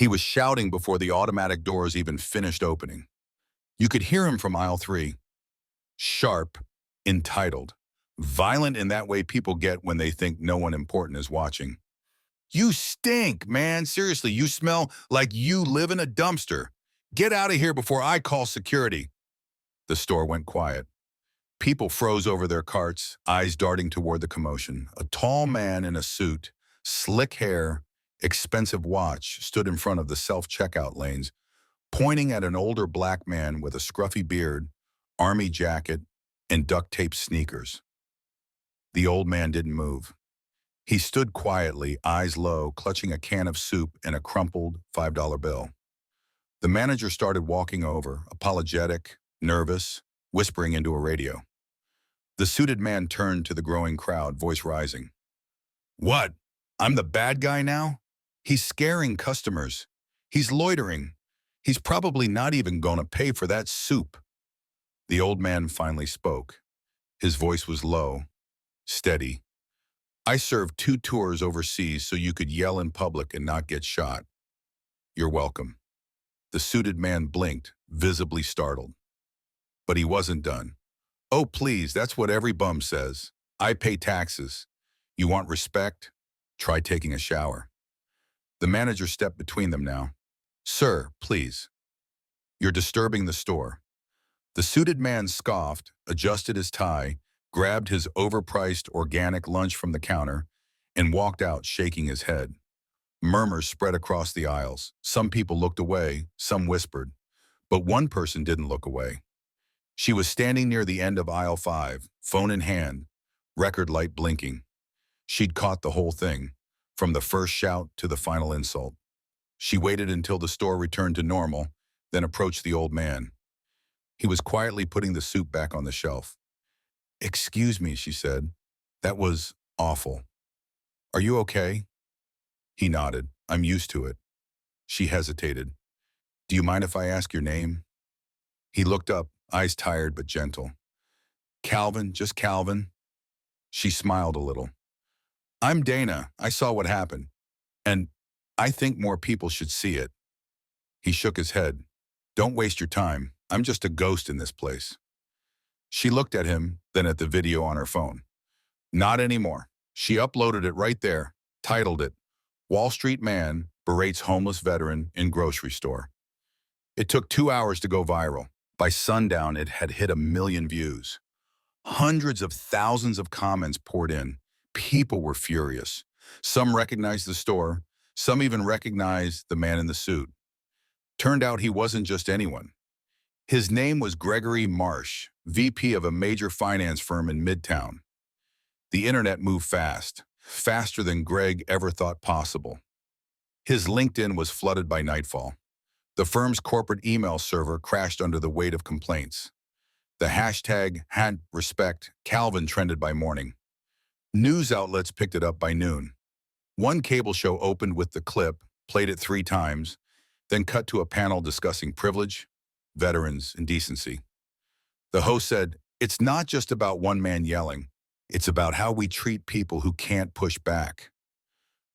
He was shouting before the automatic doors even finished opening. You could hear him from aisle 3. Sharp, entitled, violent in that way people get when they think no one important is watching. You stink, man. Seriously, you smell like you live in a dumpster. Get out of here before I call security. The store went quiet. People froze over their carts, eyes darting toward the commotion. A tall man in a suit, slick hair, expensive watch stood in front of the self-checkout lanes, pointing at an older black man with a scruffy beard, army jacket, and duct-tape sneakers. The old man didn't move. He stood quietly, eyes low, clutching a can of soup and a crumpled $5 bill. The manager started walking over, apologetic, nervous, whispering into a radio. The suited man turned to the growing crowd, voice rising. What? I'm the bad guy now? He's scaring customers. He's loitering. He's probably not even gonna pay for that soup. The old man finally spoke. His voice was low, steady. I served 2 tours overseas so you could yell in public and not get shot. You're welcome. The suited man blinked, visibly startled. But he wasn't done. Oh, please, that's what every bum says. I pay taxes. You want respect? Try taking a shower. The manager stepped between them now. Sir, please. You're disturbing the store. The suited man scoffed, adjusted his tie, grabbed his overpriced organic lunch from the counter, and walked out shaking his head. Murmurs spread across the aisles. Some people looked away, some whispered. But one person didn't look away. She was standing near the end of aisle 5, phone in hand, record light blinking. She'd caught the whole thing, from the first shout to the final insult. She waited until the store returned to normal, then approached the old man. He was quietly putting the soup back on the shelf. Excuse me, she said. That was awful. Are you okay? He nodded. I'm used to it. She hesitated. Do you mind if I ask your name? He looked up, eyes tired but gentle. Calvin, just Calvin. She smiled a little. I'm Dana. I saw what happened. And I think more people should see it. He shook his head. Don't waste your time. I'm just a ghost in this place. She looked at him, then at the video on her phone. Not anymore. She uploaded it right there, titled it, Wall Street Man Berates Homeless Veteran in Grocery Store. It took 2 hours to go viral. By sundown, it had hit 1 million views. Hundreds of thousands of comments poured in. People were furious. Some recognized the store. Some even recognized the man in the suit. Turned out he wasn't just anyone. His name was Gregory Marsh, VP of a major finance firm in Midtown. The internet moved fast, faster than Greg ever thought possible. His LinkedIn was flooded by nightfall. The firm's corporate email server crashed under the weight of complaints. The hashtag #respect_Calvin trended by morning. News outlets picked it up by noon. One cable show opened with the clip, played it 3 times, then cut to a panel discussing privilege, veterans, and decency. The host said, it's not just about one man yelling. It's about how we treat people who can't push back.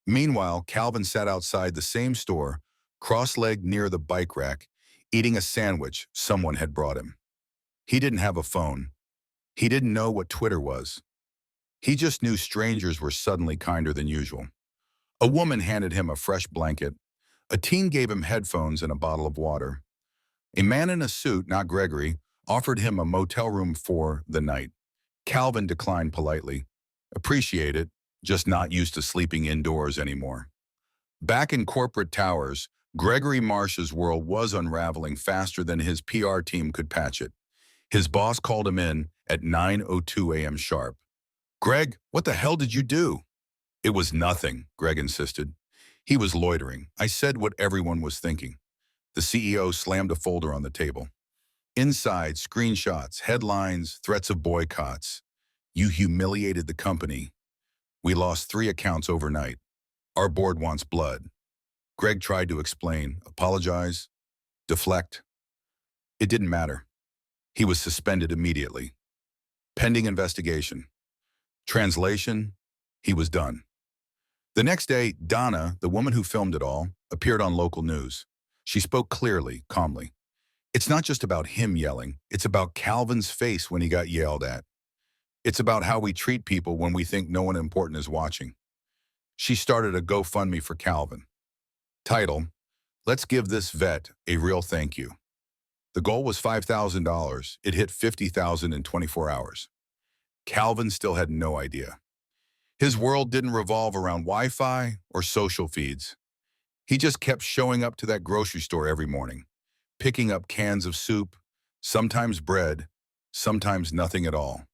Meanwhile, Calvin sat outside the same store, cross-legged near the bike rack, eating a sandwich someone had brought him. He didn't have a phone. He didn't know what Twitter was. He just knew strangers were suddenly kinder than usual. A woman handed him a fresh blanket. A teen gave him headphones and a bottle of water. A man in a suit, not Gregory, offered him a motel room for the night. Calvin declined politely. Appreciate it, just not used to sleeping indoors anymore. Back in corporate towers, Gregory Marsh's world was unraveling faster than his PR team could patch it. His boss called him in at 9:02 a.m. sharp. Greg, what the hell did you do? It was nothing, Greg insisted. He was loitering. I said what everyone was thinking. The CEO slammed a folder on the table. Inside, screenshots, headlines, threats of boycotts. You humiliated the company. We lost 3 accounts overnight. Our board wants blood. Greg tried to explain, apologize, deflect. It didn't matter. He was suspended immediately. Pending investigation. Translation, he was done. The next day, Donna, the woman who filmed it all, appeared on local news. She spoke clearly, calmly. It's not just about him yelling. It's about Calvin's face when he got yelled at. It's about how we treat people when we think no one important is watching. She started a GoFundMe for Calvin. Title, Let's Give This Vet a Real Thank You. The goal was $5,000. It hit $50,000 in 24 hours. Calvin still had no idea. His world didn't revolve around Wi-Fi or social feeds. He just kept showing up to that grocery store every morning, picking up cans of soup, sometimes bread, sometimes nothing at all.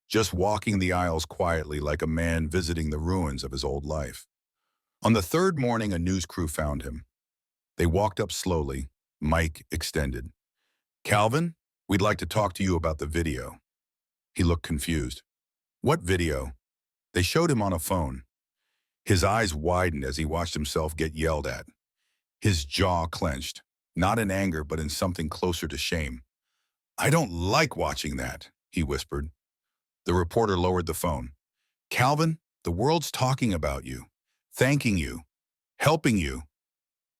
Just walking the aisles quietly like a man visiting the ruins of his old life. On the third morning, a news crew found him. They walked up slowly, mic extended. Calvin, we'd like to talk to you about the video. He looked confused. What video? They showed him on a phone. His eyes widened as he watched himself get yelled at. His jaw clenched, not in anger, but in something closer to shame. I don't like watching that, he whispered. The reporter lowered the phone. Calvin, the world's talking about you, thanking you, helping you.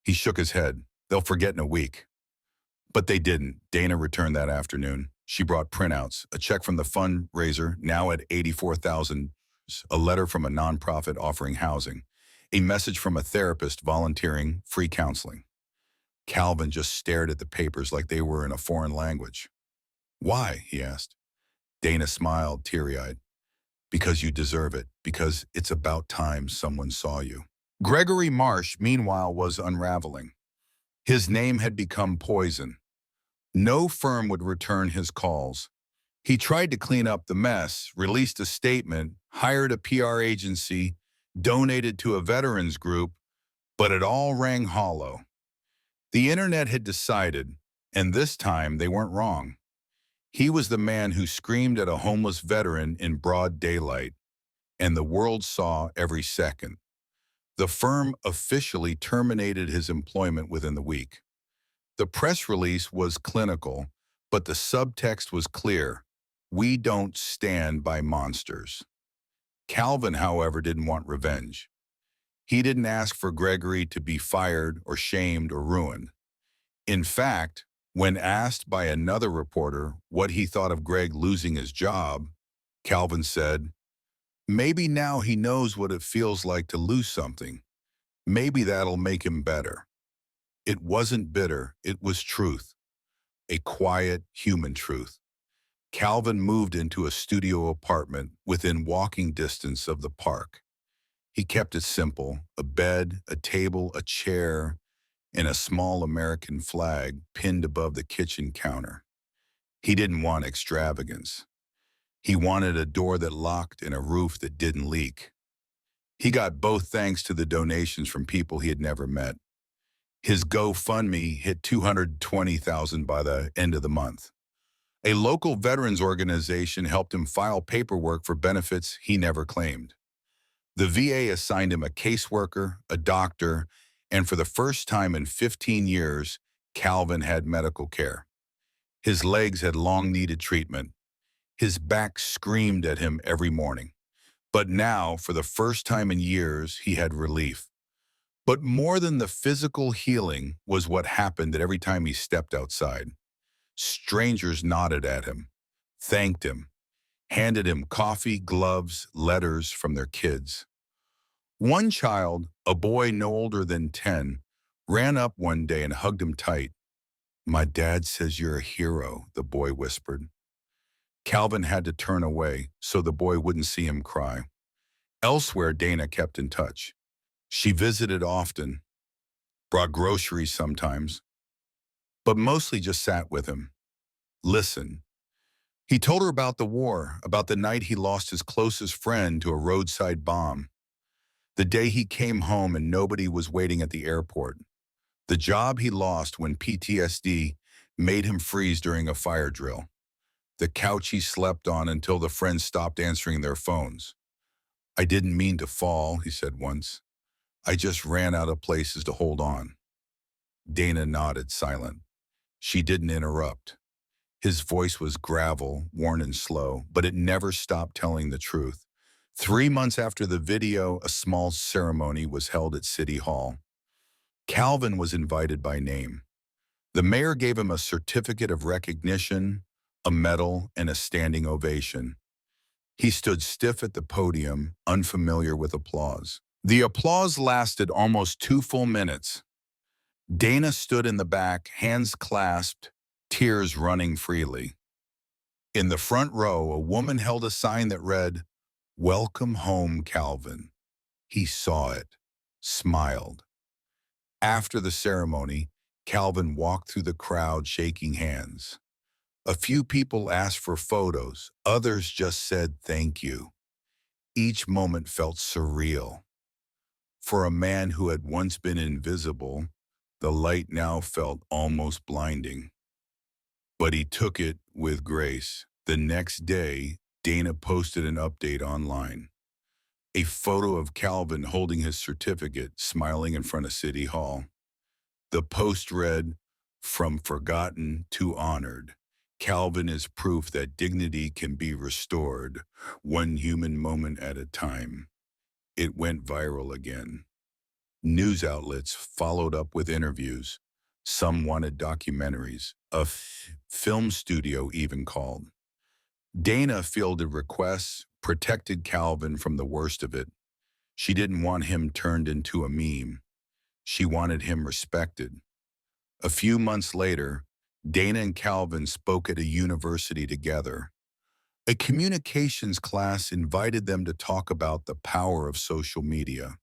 He shook his head. They'll forget in a week. But they didn't. Dana returned that afternoon. She brought printouts, a check from the fundraiser, now at $84,000, a letter from a nonprofit offering housing, a message from a therapist volunteering free counseling. Calvin just stared at the papers like they were in a foreign language. Why? He asked. Dana smiled, teary-eyed. Because you deserve it. Because it's about time someone saw you. Gregory Marsh, meanwhile, was unraveling. His name had become poison. No firm would return his calls. He tried to clean up the mess, released a statement, hired a PR agency, donated to a veterans group, but it all rang hollow. The internet had decided, and this time they weren't wrong. He was the man who screamed at a homeless veteran in broad daylight, and the world saw every second. The firm officially terminated his employment within the week. The press release was clinical, but the subtext was clear. We don't stand by monsters. Calvin, however, didn't want revenge. He didn't ask for Gregory to be fired or shamed or ruined. In fact, when asked by another reporter what he thought of Greg losing his job, Calvin said, maybe now he knows what it feels like to lose something. Maybe that'll make him better. It wasn't bitter, it was truth. A quiet, human truth. Calvin moved into a studio apartment within walking distance of the park. He kept it simple, a bed, a table, a chair, and a small American flag pinned above the kitchen counter. He didn't want extravagance. He wanted a door that locked and a roof that didn't leak. He got both thanks to the donations from people he had never met. His GoFundMe hit $220,000 by the end of the month. A local veterans organization helped him file paperwork for benefits he never claimed. The VA assigned him a caseworker, a doctor, and for the first time in 15 years, Calvin had medical care. His legs had long needed treatment. His back screamed at him every morning. But now, for the first time in years, he had relief. But more than the physical healing was what happened at every time he stepped outside. Strangers nodded at him, thanked him, handed him coffee, gloves, letters from their kids. One child, a boy no older than 10, ran up one day and hugged him tight. My dad says you're a hero, the boy whispered. Calvin had to turn away so the boy wouldn't see him cry. Elsewhere, Dana kept in touch. She visited often, brought groceries sometimes, but mostly just sat with him. Listen. He told her about the war, about the night he lost his closest friend to a roadside bomb, the day he came home and nobody was waiting at the airport, the job he lost when PTSD made him freeze during a fire drill, the couch he slept on until the friends stopped answering their phones. I didn't mean to fall, he said once. I just ran out of places to hold on. Dana nodded, silent. She didn't interrupt. His voice was gravel, worn and slow, but it never stopped telling the truth. 3 months after the video, a small ceremony was held at City Hall. Calvin was invited by name. The mayor gave him a certificate of recognition, a medal, and a standing ovation. He stood stiff at the podium, unfamiliar with applause. The applause lasted almost 2 full minutes. Dana stood in the back, hands clasped, tears running freely. In the front row, a woman held a sign that read, "Welcome home, Calvin." He saw it, smiled. After the ceremony, Calvin walked through the crowd shaking hands. A few people asked for photos, others just said thank you. Each moment felt surreal. For a man who had once been invisible, the light now felt almost blinding. But he took it with grace. The next day, Dana posted an update online. A photo of Calvin holding his certificate, smiling in front of City Hall. The post read, "From forgotten to honored. Calvin is proof that dignity can be restored, one human moment at a time." It went viral again. News outlets followed up with interviews. Some wanted documentaries. A film studio even called. Dana fielded requests, protected Calvin from the worst of it. She didn't want him turned into a meme. She wanted him respected. A few months later, Dana and Calvin spoke at a university together. A communications class invited them to talk about the power of social media.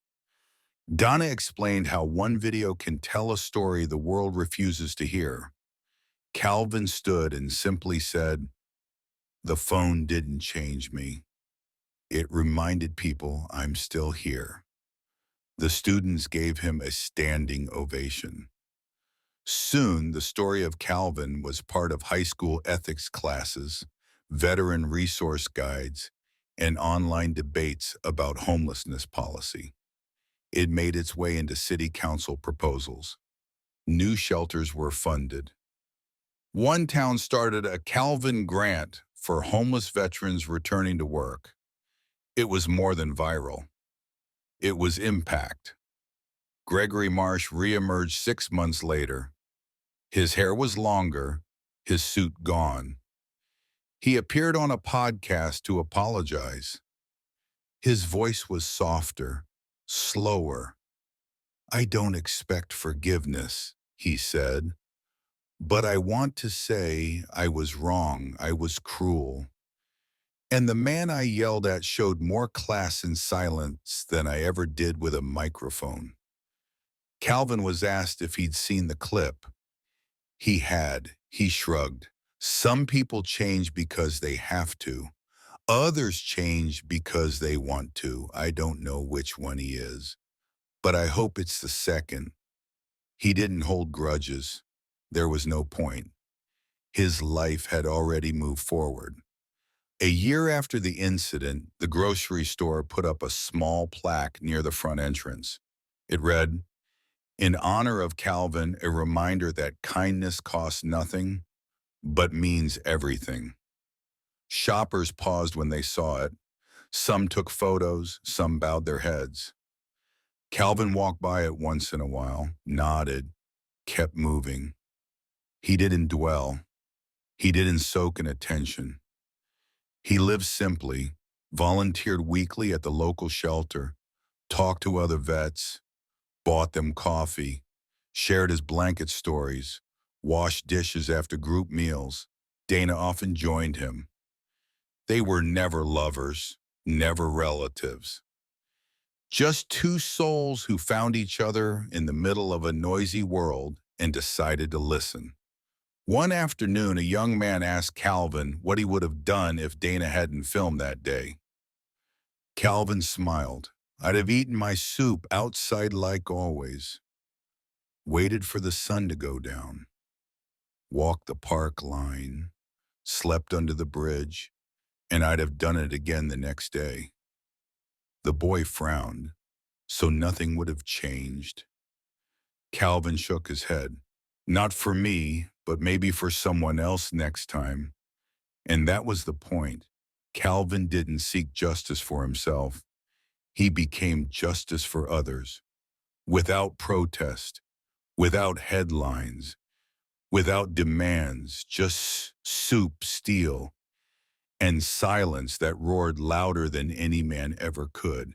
Donna explained how one video can tell a story the world refuses to hear. Calvin stood and simply said, "The phone didn't change me. It reminded people I'm still here." The students gave him a standing ovation. Soon, the story of Calvin was part of high school ethics classes, veteran resource guides, and online debates about homelessness policy. It made its way into city council proposals. New shelters were funded. One town started a Calvin grant for homeless veterans returning to work. It was more than viral. It was impact. Gregory Marsh reemerged 6 months later. His hair was longer, his suit gone. He appeared on a podcast to apologize. His voice was softer, slower. "I don't expect forgiveness," he said, "but I want to say I was wrong, I was cruel. And the man I yelled at showed more class in silence than I ever did with a microphone." Calvin was asked if he'd seen the clip. He had. He shrugged. "Some people change because they have to. Others change because they want to. I don't know which one he is, but I hope it's the second." He didn't hold grudges. There was no point. His life had already moved forward. A year after the incident, the grocery store put up a small plaque near the front entrance. It read, "In honor of Calvin, a reminder that kindness costs nothing, but means everything." Shoppers paused when they saw it. Some took photos, some bowed their heads. Calvin walked by it once in a while, nodded, kept moving. He didn't dwell. He didn't soak in attention. He lived simply, volunteered weekly at the local shelter, talked to other vets, bought them coffee, shared his blanket stories, washed dishes after group meals. Dana often joined him. They were never lovers, never relatives. Just two souls who found each other in the middle of a noisy world and decided to listen. One afternoon, a young man asked Calvin what he would have done if Dana hadn't filmed that day. Calvin smiled. "I'd have eaten my soup outside like always. Waited for the sun to go down. Walked the park line. Slept under the bridge. And I'd have done it again the next day." The boy frowned. "So nothing would have changed?" Calvin shook his head. "Not for me, but maybe for someone else next time." And that was the point. Calvin didn't seek justice for himself. He became justice for others. Without protest, without headlines, without demands, just soup, steel, and silence that roared louder than any man ever could.